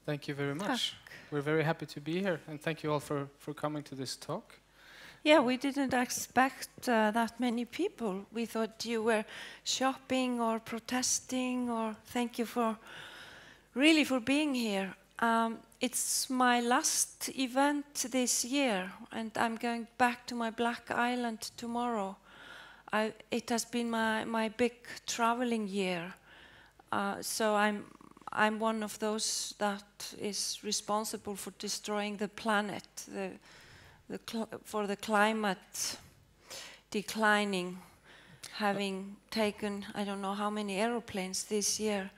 Thank you very much. Tack. We're very happy to be here, and thank you all for coming to this talk. Yeah, we didn't expect that many people. We thought you were shopping or protesting, or thank you for being here. It's my last event this year, and I'm going back to my Black Island tomorrow. It has been my big traveling year, so I'm one of those that is responsible for destroying the planet, for the climate declining, having taken I don't know how many aeroplanes this year.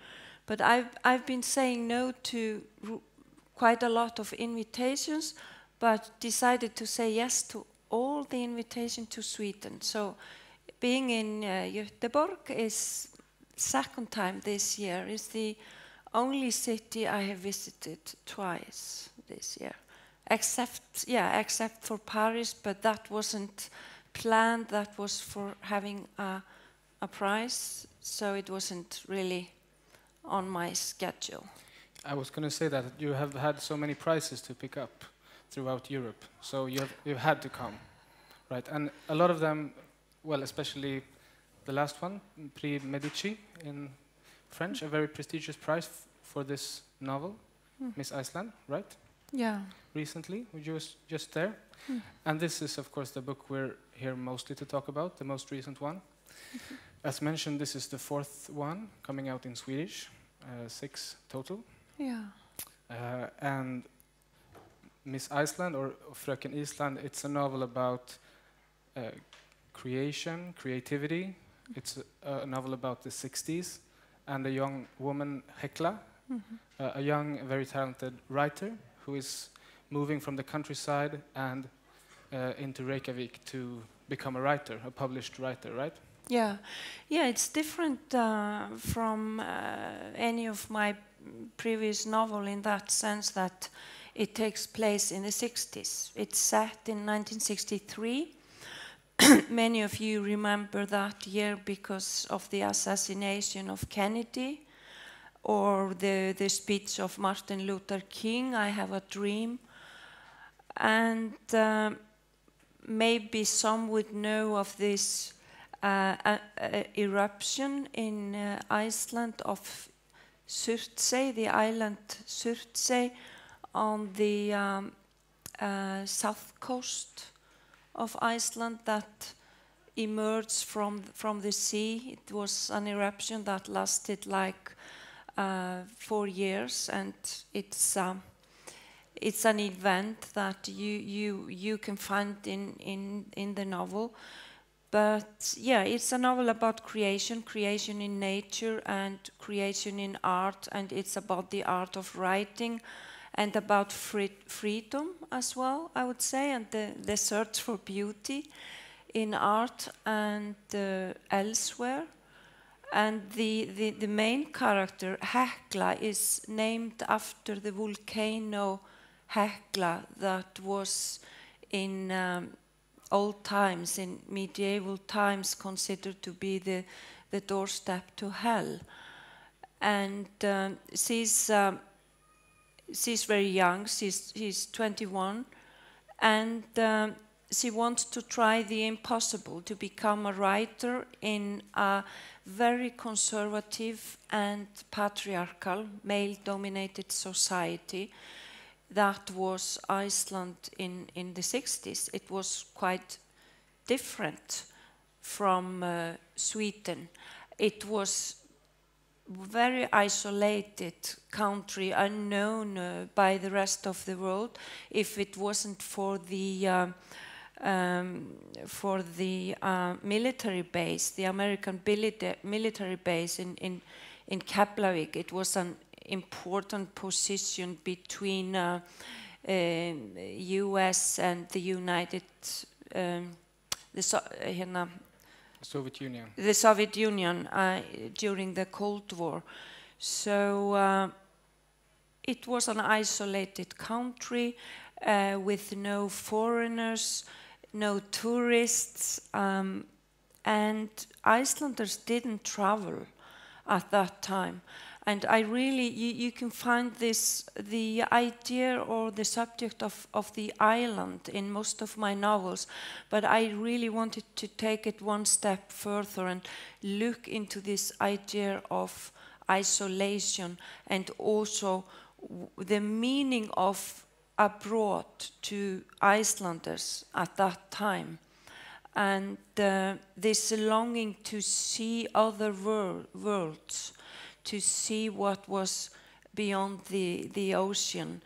But I've been saying no to quite a lot of invitations, but decided to say yes to all the invitation to Sweden. So being in Göteborg is second time this year. It's the only city I have visited twice this year, except for Paris, but that wasn't planned. That was for having a prize, so it wasn't really on my schedule. I was going to say that you have had so many prizes to pick up throughout Europe, so you've had to come, right? And a lot of them, well, especially the last one, Prix Medici in French, a very prestigious prize for this novel, Miss Iceland, right? Yeah. Recently, we was just there. And this is, of course, the book we're here mostly to talk about, the most recent one. As mentioned, this is the fourth one coming out in Swedish, 6 total. Yeah. And Miss Iceland, or Fröken Island, it's a novel about creativity. It's a novel about the 60s and a young woman, Hekla, a young, very talented writer who is moving from the countryside and into Reykjavik to become a writer, a published writer, right? Yeah, it's different from any of my previous novel in that sense that it takes place in the 60s. It's set in 1963. Many of you remember that year because of the assassination of Kennedy or the speech of Martin Luther King, I Have a Dream. And maybe some would know of this eruption in Iceland of Surtsey, the island Surtsey on the south coast of Iceland that emerged from the sea. It was an eruption that lasted like 4 years, and it's an event that you can find in the novel. But yeah, it's a novel about creation in nature and creation in art, and it's about the art of writing and about freedom as well, I would say, and the search for beauty in art and elsewhere. And the main character, Hekla, is named after the volcano Hekla that was in old times, in medieval times, considered to be the doorstep to hell. And she's very young, she's 21, and she wants to try the impossible, to become a writer in a very conservative and patriarchal, male-dominated society that was Iceland in the 60s. It was quite different from Sweden. It was very isolated country, unknown by the rest of the world. If it wasn't for the military base, the American military base in Keflavik, it was an important position between U.S. and the United, Soviet Union. The Soviet Union during the Cold War. So it was an isolated country with no foreigners, no tourists, and Icelanders didn't travel at that time. And I really, you can find the idea or the subject of the island in most of my novels, but I really wanted to take it one step further and look into this idea of isolation and also the meaning of abroad to Icelanders at that time. And this longing to see other worlds, to see what was beyond the ocean.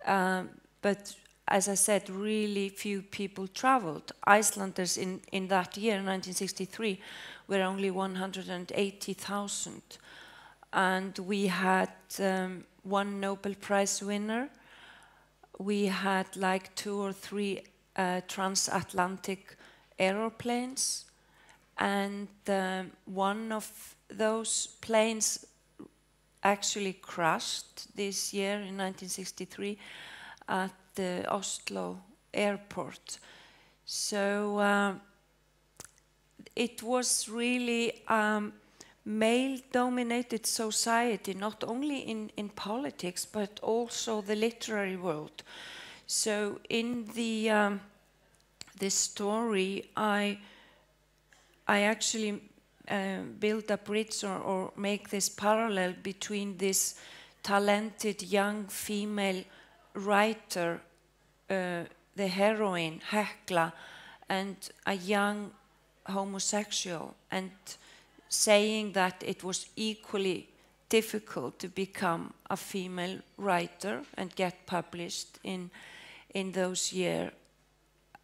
But as I said, really few people traveled. Icelanders in that year, 1963, were only 180,000. And we had one Nobel Prize winner. We had like 2 or 3 transatlantic aeroplanes. And one of those planes actually crashed this year in 1963 at the Oslo airport. So it was really male-dominated society, not only in politics, but also the literary world. So in the story, I actually build a bridge or make this parallel between this talented young female writer, the heroine, Hekla, and a young homosexual, and saying that it was equally difficult to become a female writer and get published in those years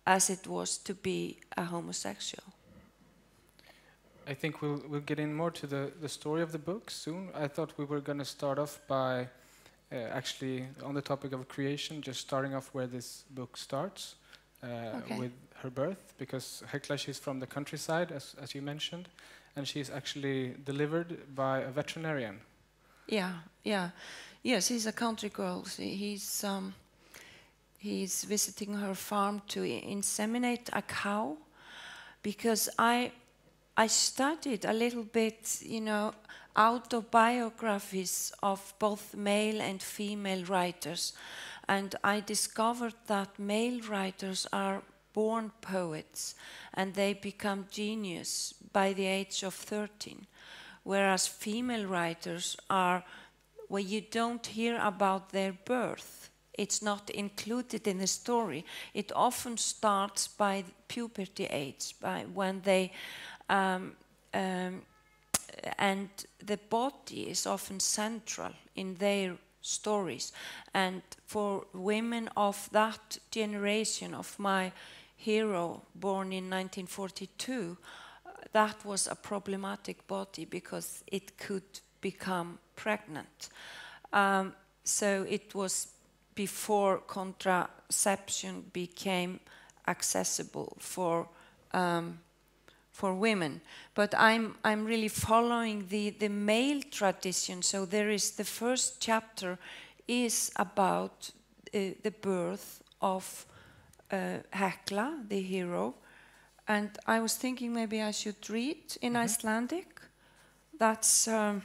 as it was to be a homosexual. I think we'll get in more to the story of the book soon. I thought we were going to start off by actually on the topic of creation, just starting off where this book starts with her birth, because Hekla, she's from the countryside, as you mentioned, and she's actually delivered by a veterinarian. Yes, he's a country girl. He's visiting her farm to inseminate a cow, because I studied a little bit, autobiographies of both male and female writers, and I discovered that male writers are born poets and they become genius by the age of 13, whereas female writers are, well, you don't hear about their birth. It's not included in the story. It often starts by puberty age, by when they and the body is often central in their stories. And for women of that generation of my hero, born in 1942, that was a problematic body because it could become pregnant. So it was before contraception became accessible for women. But I'm really following the male tradition. So there is the first chapter is about the birth of Hekla, the hero. And I was thinking maybe I should read in Icelandic. That's our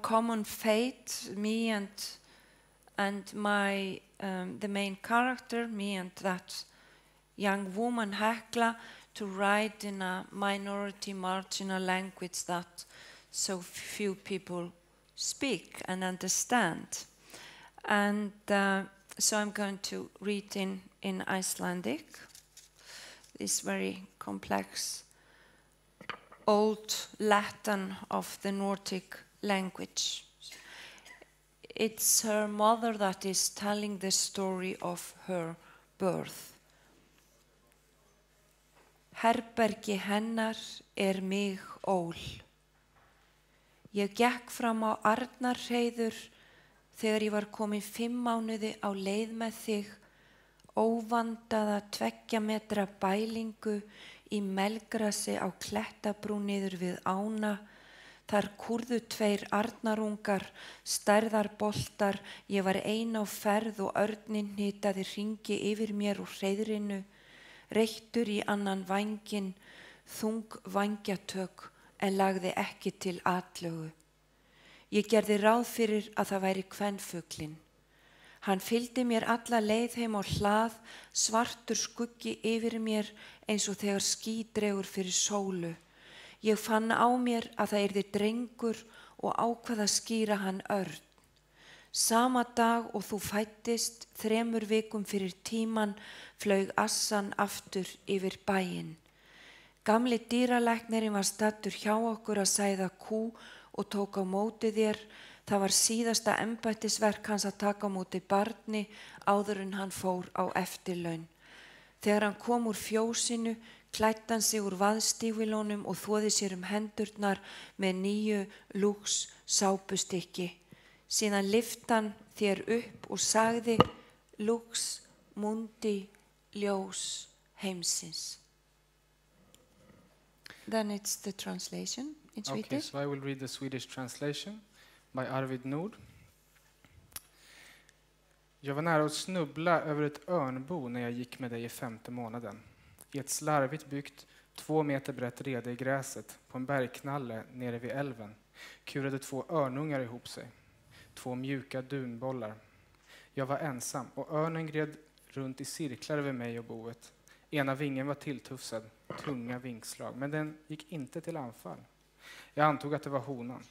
common fate, me and my the main character, me and that young woman Hekla, to write in a minority marginal language that so few people speak and understand. And so I'm going to read in Icelandic, this very complex old Latin of the Nordic language. It's her mother that is telling the story of her birth. Herbergi hennar mig ól. Ég gekk fram á Arnarhreiður þegar ég var komin 5 mánuði á leið með þig, óvandaða 2 metra bælingu í melgrasi á klettabrú niður við ána. Þar kúrðu 2 arnarungar, stærðarboltar, ég var ein á ferð og örninn hnitaði hringi yfir mér úr hreiðrinu, reittur í annan vænginn, þung vængjatök en lagði ekki til atlögu. Ég gerði ráð fyrir að það væri kvenfuglinn. Hann fylgdi mér alla leið heim á hlað, svartur skuggi yfir mér eins og þegar ský dregur fyrir sólu. Ég fann á mér að það yrði drengur og ákvað að skíra hann Örn. Sama dag og þú fæddist, 3 vikum fyrir tíman, flaug assan aftur yfir bæinn. Gamli dýralæknirinn var staddur hjá okkur að sæða kú og tók á móti þér. Það var síðasta embættisverk hans að taka á móti barni áður en hann fór á eftirlaun. Þegar hann kom úr fjósinu, klæddi hann sig úr vaðstígvélunum og þvoði sér hendurnar með 9 lúx sápustykki. Síðan lyfti hann þér upp og sagði lúx mundi ljós heimsins. Then it's the translation in Swedish. Okay, so I will read the Swedish translation by Arvid Nord. Jag var nära att snubbla över ett örnbo när jag gick med dig i 5:e månaden. I ett slarvigt byggt, 2 meter brett rede i gräset på en bergknalle nere vid älven kurade 2 örnungar ihop sig. 2 mjuka dunbollar. Jag var ensam och örnen gred runt i cirklar över mig och boet. Ena vingen var tilltufsad, tunga vingslag, men den gick inte till anfall. Jag antog att det var honan.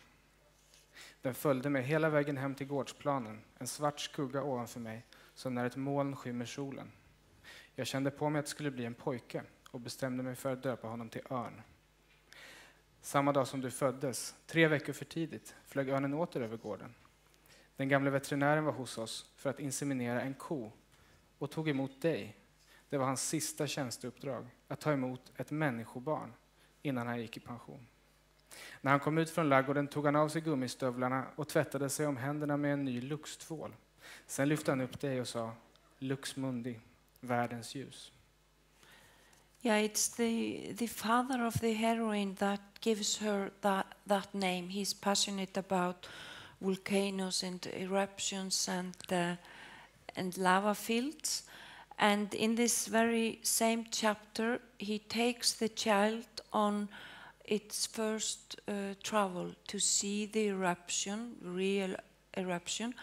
Den följde mig hela vägen hem till gårdsplanen, en svart skugga ovanför mig, som när ett moln skymmer solen. Jag kände på mig att det skulle bli en pojke och bestämde mig för att döpa honom till Örn. Samma dag som du föddes, 3 veckor för tidigt, flög örnen åter över gården. Den gamla veterinären var hos oss för att inseminera en ko och tog emot dig. Det var hans sista tjänsteuppdrag, att ta emot ett människobarn innan han gick i pension. När han kom ut från laggården tog han av sig gummistövlarna och tvättade sig om händerna med en ny luxtvål. Sen lyfte han upp dig och sa, Lux Mundi, världens ljus. Yeah, it's the father of the heroine that gives her that name. He's passionate about volcanoes and eruptions and lava fields. And in this very same chapter, he takes the child on its first travel to see the eruption, real eruption,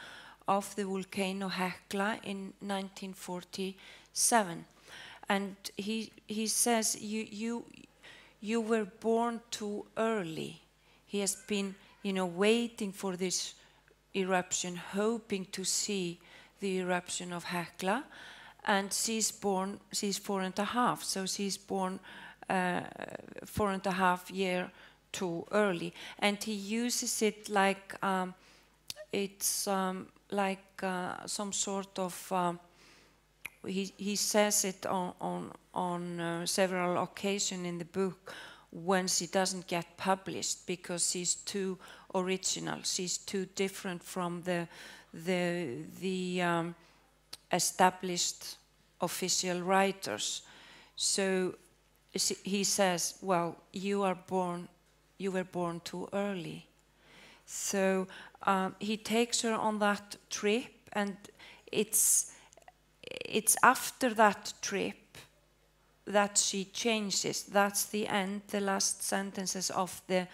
of the volcano Hekla in 1947. And he says, you were born too early. He has been, waiting for this eruption, hoping to see the eruption of Hekla. And she's 4.5, so she's born 4.5 years too early. And he uses it like some sort of. He says it on several occasions in the book when she doesn't get published because she's too original. She's too different from the established official writers. So he says, well, you were born too early. So he takes her on that trip, and it's after that trip that she changes. That's the end, the last sentences of the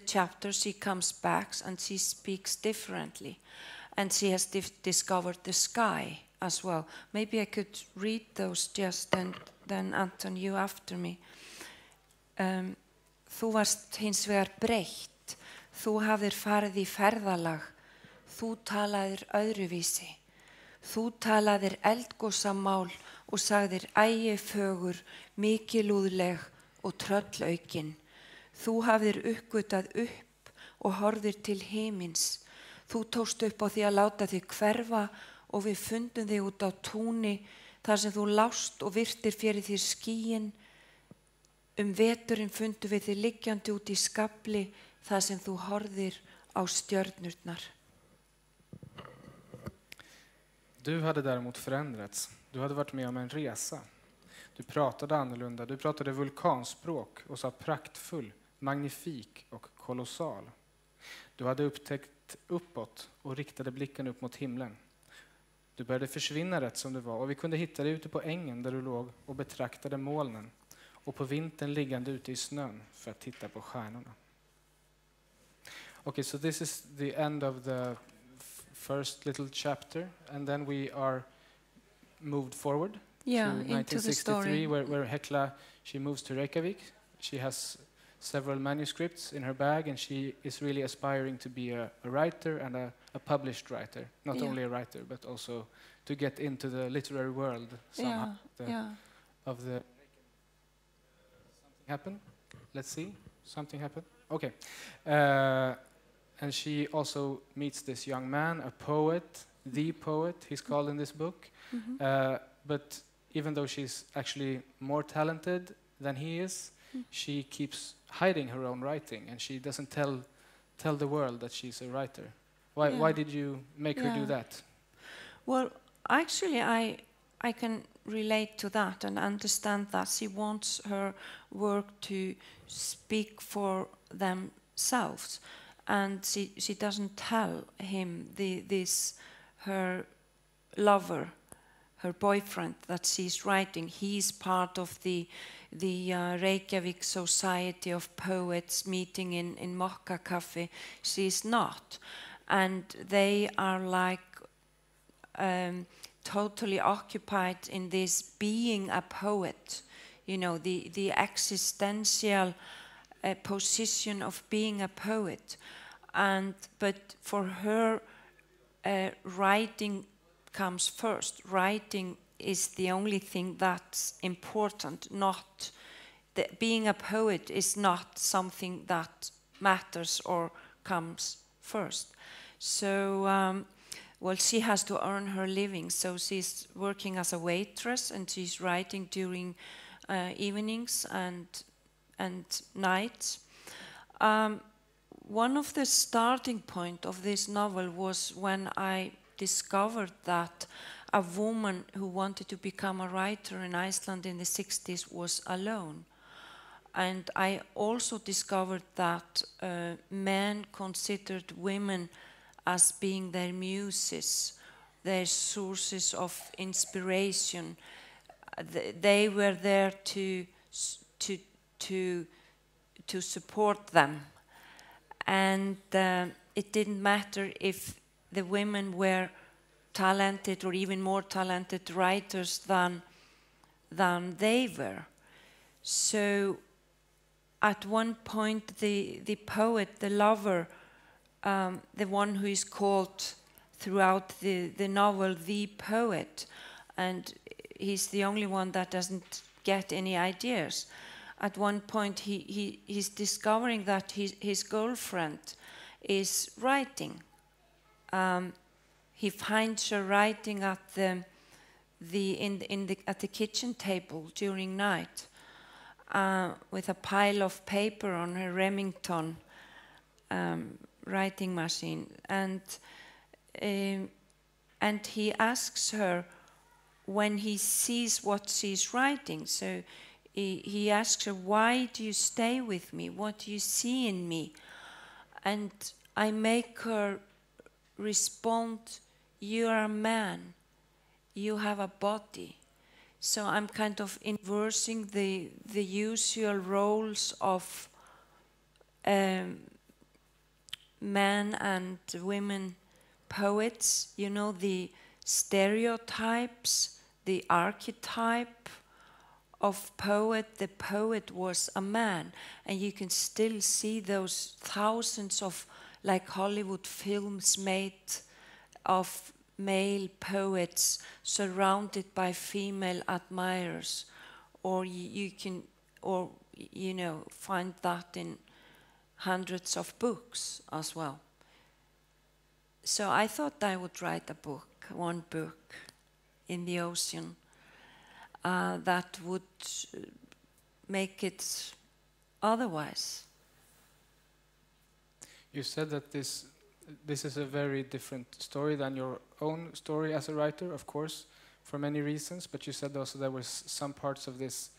chapter. She comes back and she speaks differently. And she has discovered the sky as well. Maybe I could read those just, and then Anton, you after me. Þú varst hins vegar breytt. Þú hafðir farið í ferðalag. Þú talaðir öðruvísi. Þú talaðir eldgósamál og sagðir ægifögur, mikilúðleg og tröllaukinn. Þú hafðir uppgötað upp og horfðir til himins. Þú tókst upp á því að láta þig hverfa og við fundum þig út á túni þar sem þú lást og virtir fyrir þér skýin. Veturinn fundum við þig liggjandi út í skafli þar sem þú horfðir á stjörnurnar. Du hade däremot förändrats. Du hade varit med om en resa. Du pratade annorlunda. Du pratade vulkanspråk och sa praktfull, magnifik och kolossal. Du hade upptäckt uppåt och riktade blicken upp mot himlen. Du började försvinna rätt som du var och vi kunde hitta dig ute på ängen där du låg och betraktade molnen och på vintern liggande ute i snön för att titta på stjärnorna. Okay, so this is the end of the first little chapter, and then we are moved forward Yeah, to into the story. 1963, where Hekla, she moves to Reykjavik. She has several manuscripts in her bag, and she is really aspiring to be a writer and a published writer. Not Yeah. only a writer, but also to get into the literary world somehow. Of the something happen. Let's see. Something happened. Okay. And she also meets this young man, a poet, the poet, he's called in this book. But even though she's actually more talented than he is, she keeps hiding her own writing, and she doesn't tell the world that she's a writer. Why did you make her do that? Well, actually, I can relate to that and understand that she wants her work to speak for themselves, and she doesn't tell him her lover, her boyfriend, that she's writing. He's part of the Reykjavik Society of Poets meeting in Mokka Cafe. She's not, and they are like totally occupied in this being a poet, you know, the existential position of being a poet. But for her, writing comes first. Writing is the only thing that's important. Being a poet is not something that matters or comes first. So, well, she has to earn her living. So she's working as a waitress, and she's writing during evenings and nights. One of the starting point of this novel was when I discovered that a woman who wanted to become a writer in Iceland in the 60s was alone. And I also discovered that men considered women as being their muses, their sources of inspiration. They were there to support them. And it didn't matter if the women were talented or even more talented writers than they were. So at one point the poet, the lover, the one who is called throughout the novel the poet, and he's the only one that doesn't get any ideas. At one point he's discovering that his girlfriend is writing. He finds her writing at the kitchen table during night, with a pile of paper on her Remington writing machine, and he asks her when he sees what she's writing. So he asks her, "Why do you stay with me? What do you see in me?" And I make her respond, "You are a man, you have a body." So I'm kind of inversing the usual roles of men and women poets, you know, the stereotypes, the archetype of poet. The poet was a man, and you can still see those thousands of like Hollywood films made of male poets surrounded by female admirers, or you can, or you know, find that in hundreds of books as well. So I thought I would write a book, one book in the ocean that would make it otherwise. You said that this is a very different story than your own story as a writer, of course, for many reasons, but you said also there was some parts of this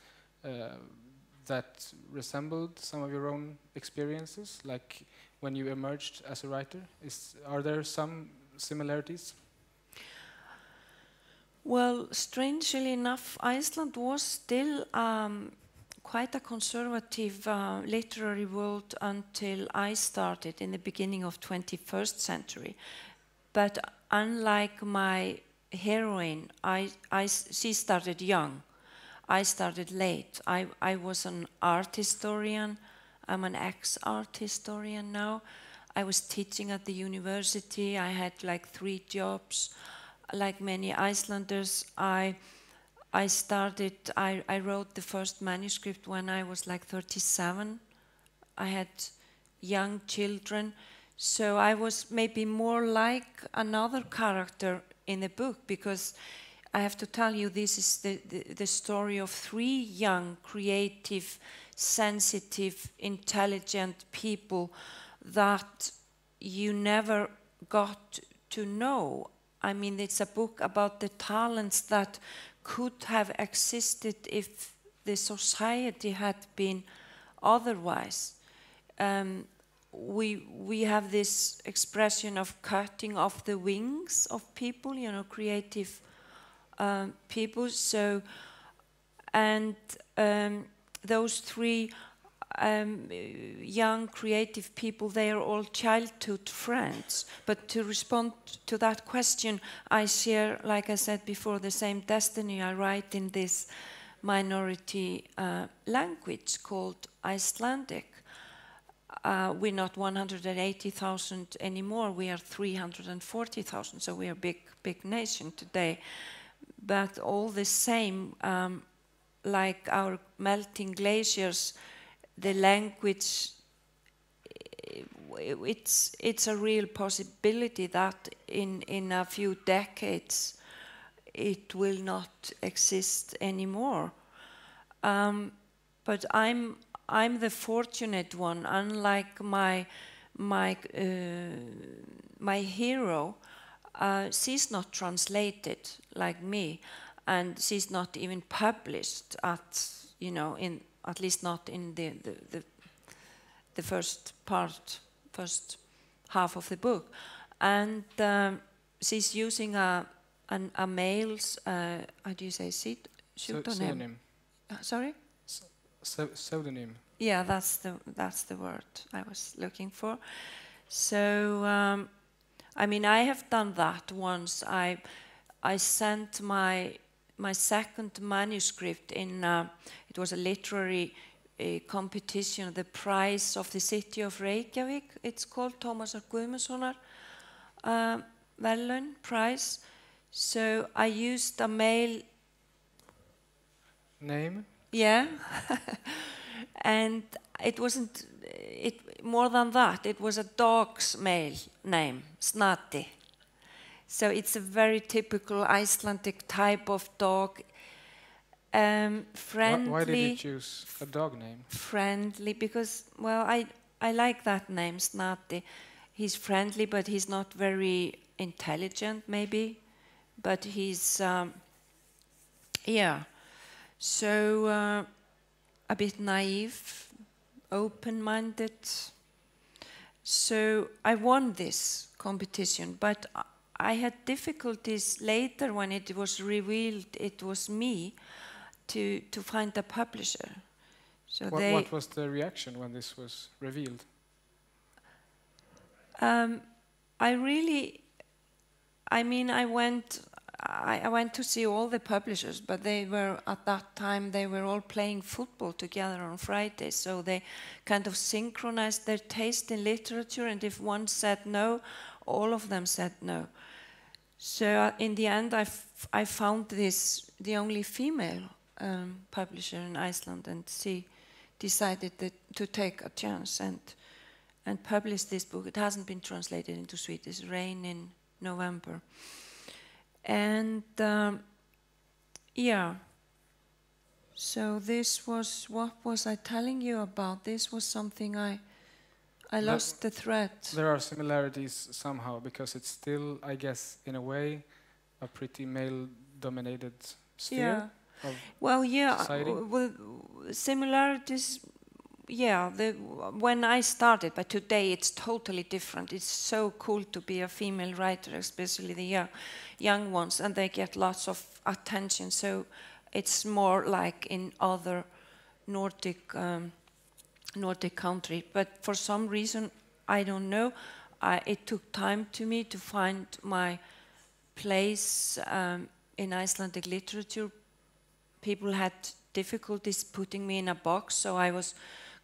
that resembled some of your own experiences, like when you emerged as a writer. Are there some similarities? Well, strangely enough, Iceland was still quite a conservative literary world until I started in the beginning of 21st century. But unlike my heroine, she started young. I started late. I was an art historian. I'm an ex-art historian now. I was teaching at the university. I had like 3 jobs. Like many Icelanders, I wrote the first manuscript when I was like 37. I had young children. So I was maybe more like another character in the book, because I have to tell you, this is the story of 3 young, creative, sensitive, intelligent people that you never got to know. I mean, it's a book about the talents that could have existed if the society had been otherwise. We have this expression of cutting off the wings of people, you know, creative people. So, and those 3 young creative people, they are all childhood friends. But to respond to that question, I share, like I said before, the same destiny. I write in this minority language called Icelandic. We're not 180,000 anymore, we are 340,000, so we are a big nation today. But all the same, like our melting glaciers, the language, it's a real possibility that in a few decades it will not exist anymore. But I'm the fortunate one. Unlike my hero, she's not translated like me, and she's not even published at least not in the first half of the book. And she's using a male's how do you say pseudonym? Pseudonym. Sorry? Pseudonym. Yeah, that's the word I was looking for. So I mean, I have done that once. I sent my second manuscript in. It was a literary competition, the prize of the city of Reykjavik. It's called Tómasar Guðmundssonar Verðlaun prize. So I used a male name. Yeah. And it wasn't more than that. It was a dog's male name, Snati. So it's a very typical Icelandic type of dog. Friendly. Why did you choose a dog name? Friendly, because, well, I like that name, Snati. He's friendly, but he's not very intelligent, maybe. But he's, yeah. So, a bit naive, open-minded. So I won this competition, but I had difficulties later when it was revealed it was me to find a publisher. So what was the reaction when this was revealed? I went to see all the publishers, but they were, at that time, they were all playing football together on Fridays, so they kind of synchronized their taste in literature, and if one said no, all of them said no. So in the end, I found the only female publisher in Iceland, and she decided to take a chance and publish this book. It hasn't been translated into Swedish, Rain in November. And yeah, so this was, what was I telling you about? This was something I lost the thread. There are similarities somehow, because it's still, I guess, in a way, a pretty male-dominated sphere of society. Well, similarities. Yeah, when I started, but today it's totally different. It's so cool to be a female writer, especially the young ones, and they get lots of attention. So it's more like in other Nordic country. But for some reason, I don't know, it took time to me to find my place in Icelandic literature. People had difficulties putting me in a box, so I was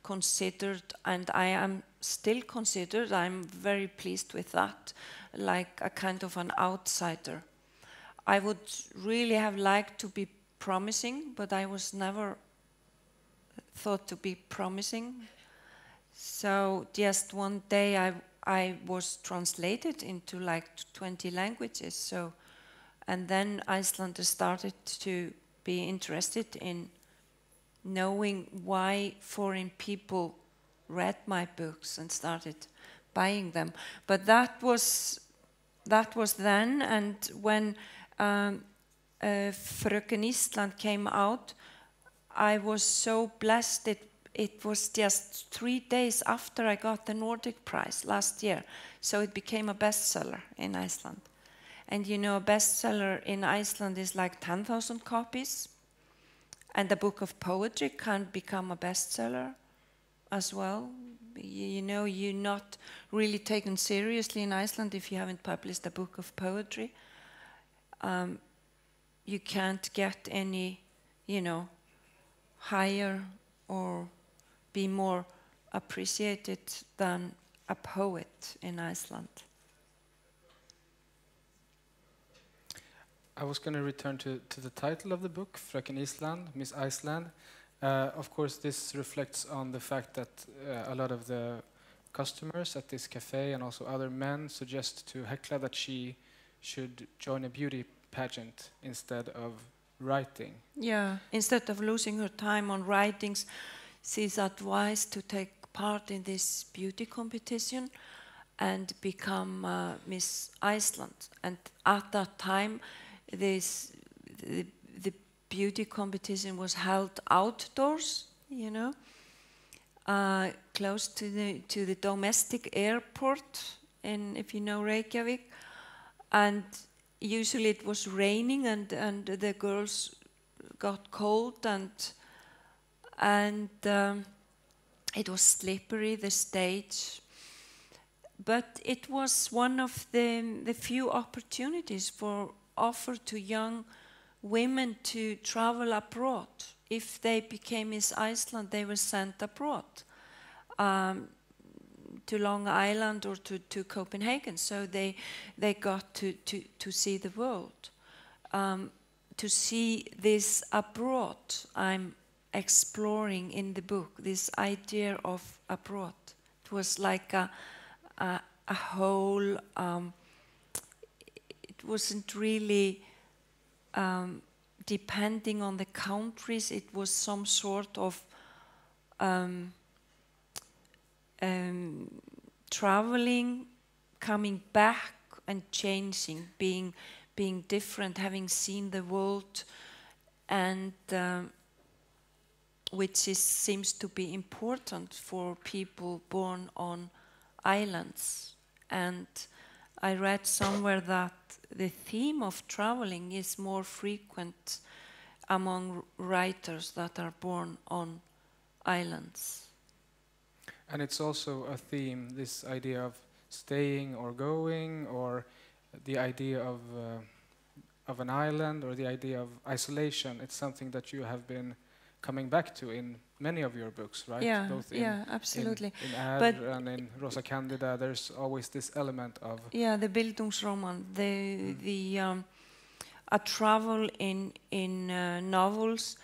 considered, and I am still considered, I'm very pleased with that, like a kind of an outsider. I would really have liked to be promising, but I was never thought to be promising. So just one day I was translated into like 20 languages. So, and then Icelanders started to be interested in knowing why foreign people read my books and started buying them. But that was then, and when Fröken Ísland came out, I was so blessed. It was just 3 days after I got the Nordic Prize last year, so it became a bestseller in Iceland. And you know, a bestseller in Iceland is like 10,000 copies, and a book of poetry can become a bestseller as well. You know, you're not really taken seriously in Iceland if you haven't published a book of poetry. You can't get any, you know, higher or be more appreciated than a poet in Iceland. I was going to return to the title of the book, Fröken Ísland, Miss Iceland. Of course, this reflects on the fact that a lot of the customers at this cafe and also other men suggest to Hekla that she should join a beauty pageant instead of writing. Yeah, instead of losing her time on writings, she's advised to take part in this beauty competition and become Miss Iceland. And at that time, the beauty competition was held outdoors, you know, close to the domestic airport in, if you know, Reykjavik. And usually it was raining, and the girls got cold, and it was slippery, the stage. But it was one of the few opportunities offered to young women to travel abroad. If they became Miss Iceland, they were sent abroad to Long Island or to Copenhagen. So they got to see the world. To see this abroad, I'm exploring in the book this idea of abroad. It was like a whole. It wasn't really depending on the countries. It was some sort of traveling, coming back and changing, being different, having seen the world, and which seems to be important for people born on islands. And I read somewhere that the theme of traveling is more frequent among writers that are born on islands. And it's also a theme, this idea of staying or going, or the idea of an island, or the idea of isolation. It's something that you have been coming back to in many of your books, right? Yeah, both absolutely. In Ær and in Rosa Candida, there's always this element of... Yeah, the Bildungsroman, a travel in novels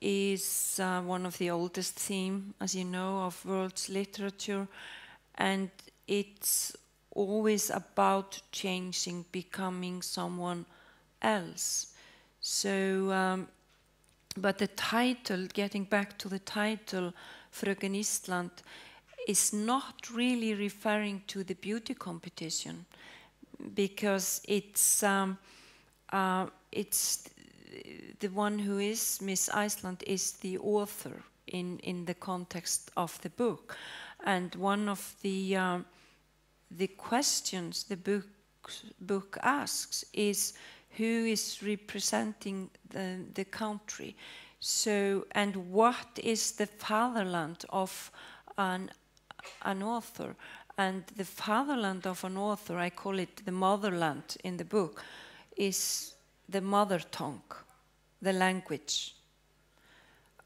is one of the oldest themes, as you know, of world's literature, and it's always about changing, becoming someone else. So, but the title, getting back to the title, Fröken Ísland, is not really referring to the beauty competition, because it's the one who is Miss Iceland is the author in the context of the book, and one of the questions the book asks is who is representing the country. So, and what is the fatherland of an author? And the fatherland of an author, I call it the motherland in the book, is the mother tongue, the language.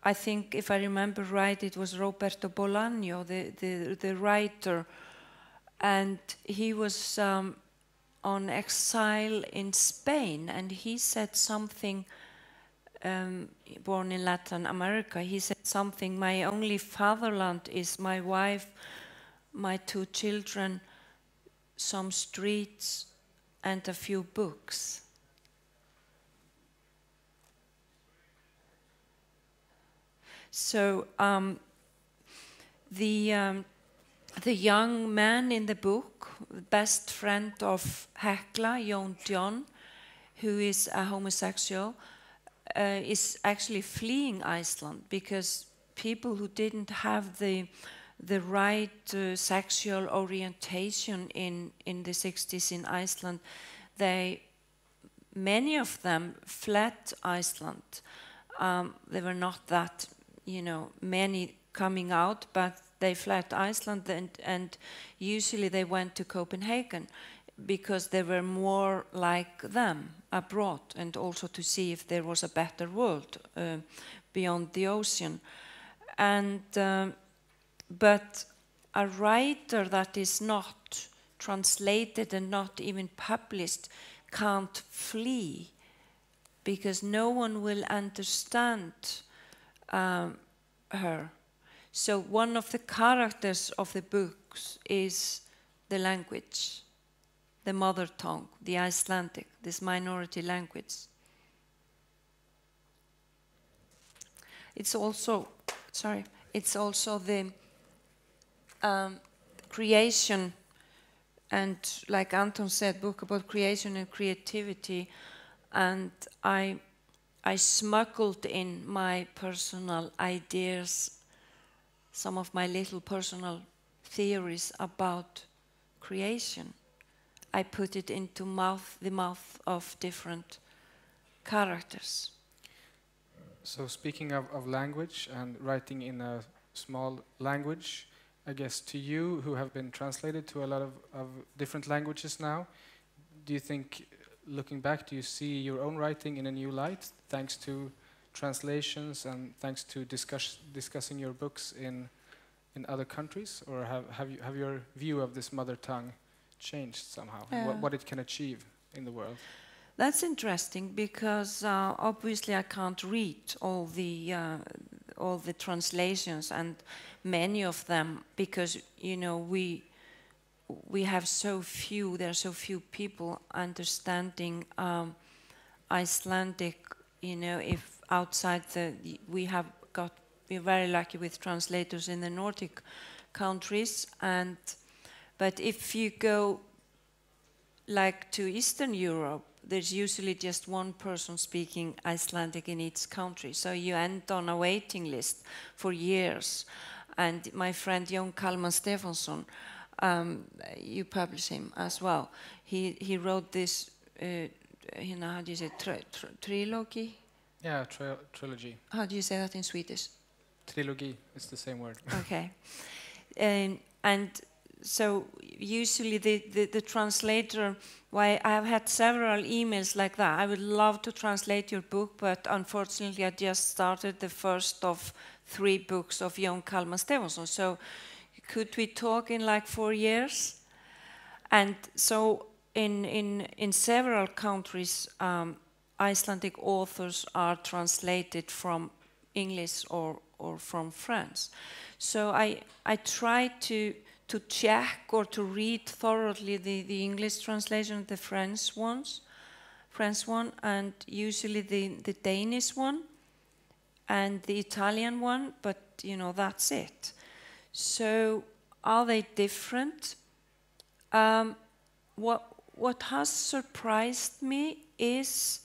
I think, if I remember right, it was Roberto Bolaño, the writer, and he was on exile in Spain, and he said something, born in Latin America, he said something, my only fatherland is my wife, my 2 children, some streets, and a few books. So the young man in the book, best friend of Hekla, John, who is a homosexual, is actually fleeing Iceland because people who didn't have the right sexual orientation in the 60s in Iceland, many of them fled Iceland. There were not that, many coming out, but they fled Iceland, and usually they went to Copenhagen because they were more like them abroad, and also to see if there was a better world beyond the ocean. And but a writer that is not translated and not even published can't flee, because no one will understand her. So one of the characters of the books is the language, the mother tongue, the Icelandic, this minority language. It's also the creation, and like Anton said, book about creation and creativity, and I smuggled in my personal ideas, some of my little personal theories about creation. I put it into the mouth of different characters. So speaking of language and writing in a small language, I guess to you who have been translated to a lot of different languages now, do you think, looking back, do you see your own writing in a new light thanks to translations and thanks to discussing your books in other countries, or have your view of this mother tongue changed somehow? What it can achieve in the world? That's interesting, because obviously I can't read all the translations, and many of them, because we have so few. There are so few people understanding Icelandic. If outside we're very lucky with translators in the Nordic countries, but if you go like to Eastern Europe, there's usually just one person speaking Icelandic in each country, so you end on a waiting list for years. And my friend Jón Kalman Stefánsson, you publish him as well. He wrote this, how do you say, trilogy? Yeah, trilogy. How do you say that in Swedish? Trilogy, it's the same word. Okay. And so usually the translator, I have had several emails like that. I would love to translate your book, but unfortunately I just started the first of 3 books of Jón Kalman Stefánsson. So could we talk in like 4 years? And so in several countries, Icelandic authors are translated from English or from French. So I try to check or to read thoroughly the English translation, the French one, and usually the Danish one and the Italian one, but that's it. So are they different? What has surprised me is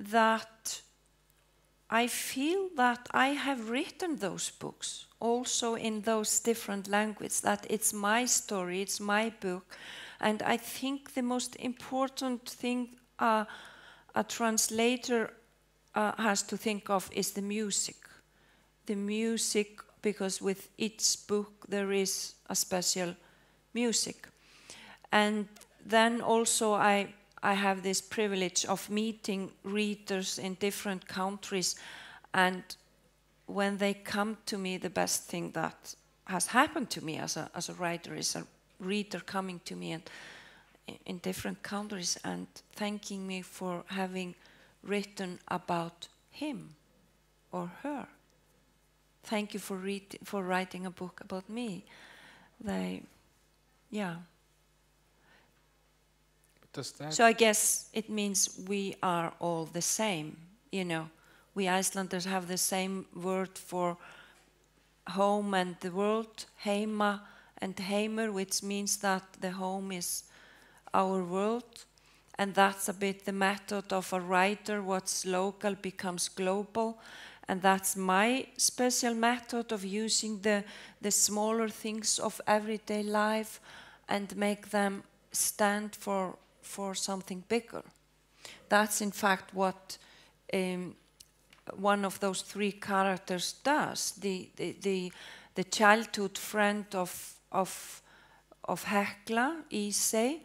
that I feel that I have written those books also in those different languages, that it's my story, it's my book. And I think the most important thing a translator has to think of is the music. The music, because with each book there is a special music. And then also I have this privilege of meeting readers in different countries, and when they come to me, the best thing that has happened to me as a writer is a reader coming to me and in different countries and thanking me for having written about him or her. Thank you for writing a book about me. So I guess it means we are all the same, you know. We Icelanders have the same word for home and the world, heima and heimur, which means that the home is our world. And that's a bit the method of a writer, what's local becomes global. And that's my special method of using the smaller things of everyday life and make them stand for something bigger. That's in fact what one of those three characters does. The childhood friend of Hekla, Ise,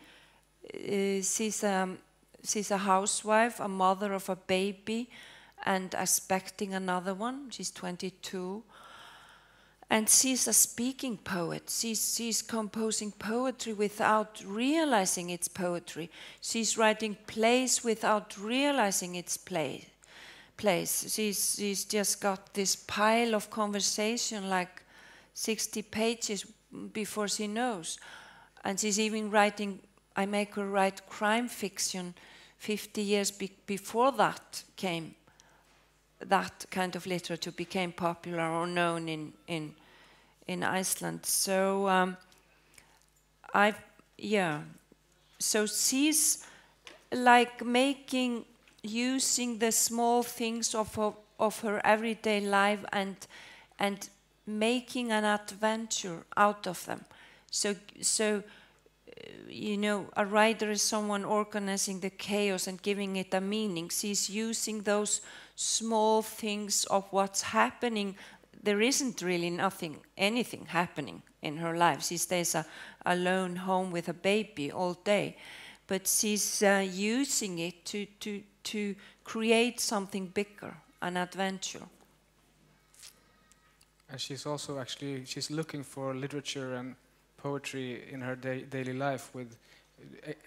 she's a housewife, a mother of a baby, and expecting another one. She's 22. And she's a speaking poet. She's composing poetry without realizing it's poetry. She's writing plays without realizing it's plays. She's just got this pile of conversation, like 60 pages before she knows. And she's even writing, I make her write crime fiction 50 years before that kind of literature became popular or known in Iceland. So so she's like using the small things of her everyday life and making an adventure out of them. So you know, a writer is someone organizing the chaos and giving it a meaning. She's using those small things of what's happening. There isn't really anything happening in her life. She stays alone home with a baby all day. But she's using it to create something bigger, an adventure. And she's also she's looking for literature and poetry in her daily life, with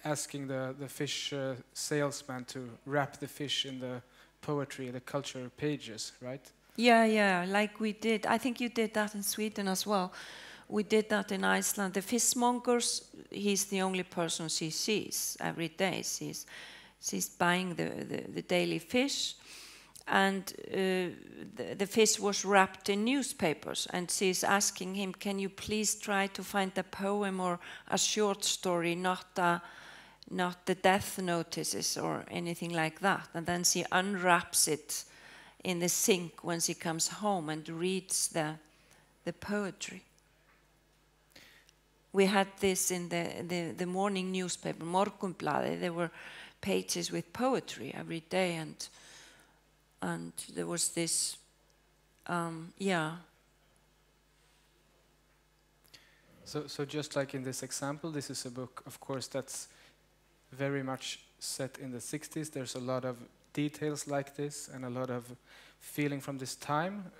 asking the fish salesman to wrap the fish in the poetry, the culture pages, right? Yeah, like we did. I think you did that in Sweden as well. We did that in Iceland. The fishmongers, he's the only person she sees every day. She's buying the daily fish, and the fish was wrapped in newspapers, and she's asking him, can you please try to find a poem or a short story, not the death notices or anything like that. And then she unwraps it in the sink when she comes home and reads the poetry. We had this in the morning newspaper, Morgunblaðið. There were pages with poetry every day, and there was this, So just like in this example, this is a book, of course, that's very much set in the 60s. There's a lot of details like this and a lot of feeling from this time,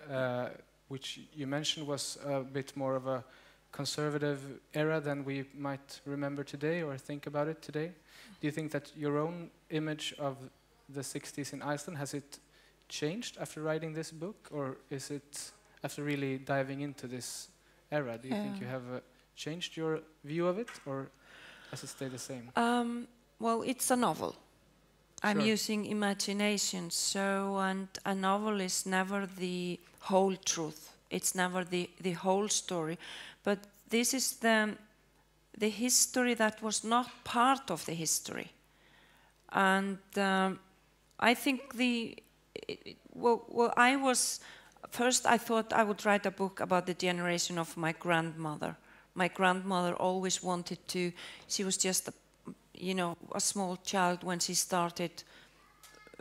which you mentioned was a bit more of a conservative era than we might remember today or think about it today. Do you think that your own image of the 60s in Iceland, has it changed after writing this book, or is it after really diving into this era? Do you think you have changed your view of it, or has it stayed the same? Well, it's a novel. I'm using imagination, and a novel is never the whole truth. It's never the whole story. But this is the history that was not part of the history. And I think I thought I would write a book about the generation of my grandmother. My grandmother always wanted to, she was just a small child when she started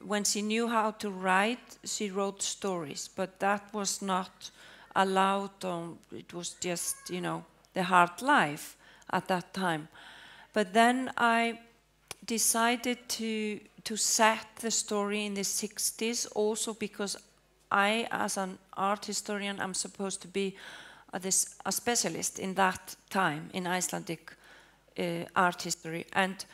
when she knew how to write, she wrote stories, but that was not allowed. It was just, the hard life at that time. But then I decided to set the story in the 60s, also because I, as an art historian, am supposed to be a specialist in that time in Icelandic art history, and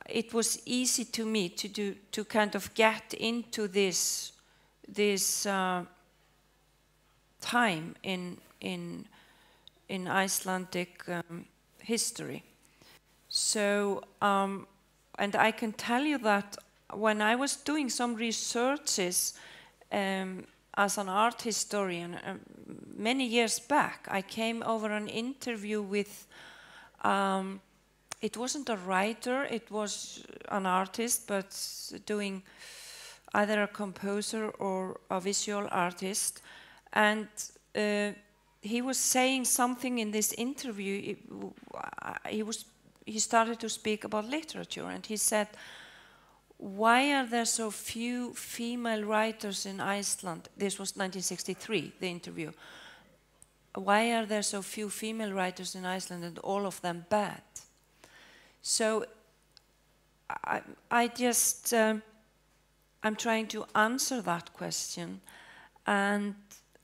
it was easy to me to kind of get into this time in Icelandic history. So, and I can tell you that when I was doing some researches as an art historian many years back, I came over an interview with, it wasn't a writer, it was an artist, but doing either a composer or a visual artist. And he was saying something in this interview. He started to speak about literature, and he said, "Why are there so few female writers in Iceland?" This was 1963, the interview. "Why are there so few female writers in Iceland, and all of them bad?" So I just, I'm trying to answer that question, and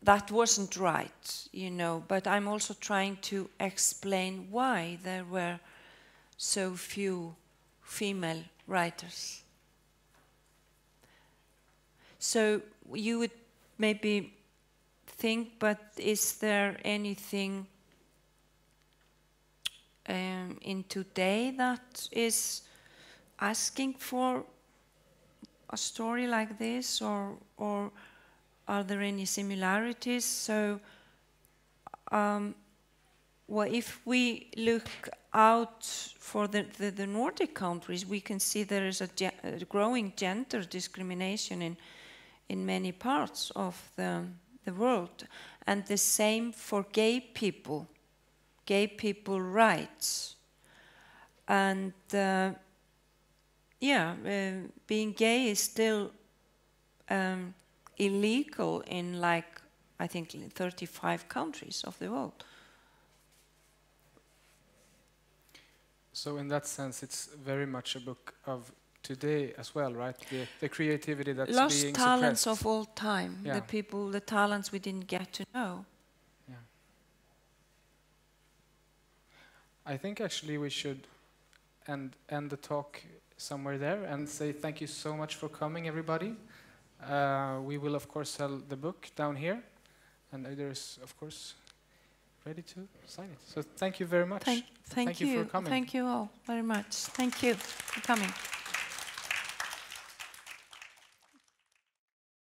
that wasn't right, but I'm also trying to explain why there were so few female writers. So you would maybe think, but is there anything in today that is asking for a story like this, or are there any similarities? So, well, if we look out for the Nordic countries, we can see there is a growing gender discrimination in many parts of the world, and the same for gay people rights, and being gay is still illegal in, I think, 35 countries of the world. So in that sense, it's very much a book of today as well, right? The creativity that's lost being talents suppressed. of all time. Yeah. The talents we didn't get to know. Yeah. I think actually we should end the talk somewhere there and say thank you so much for coming, everybody. We will of course sell the book down here, and Auður is of course ready to sign it. So thank you very much. Thank you for coming. Thank you all very much. Thank you for coming.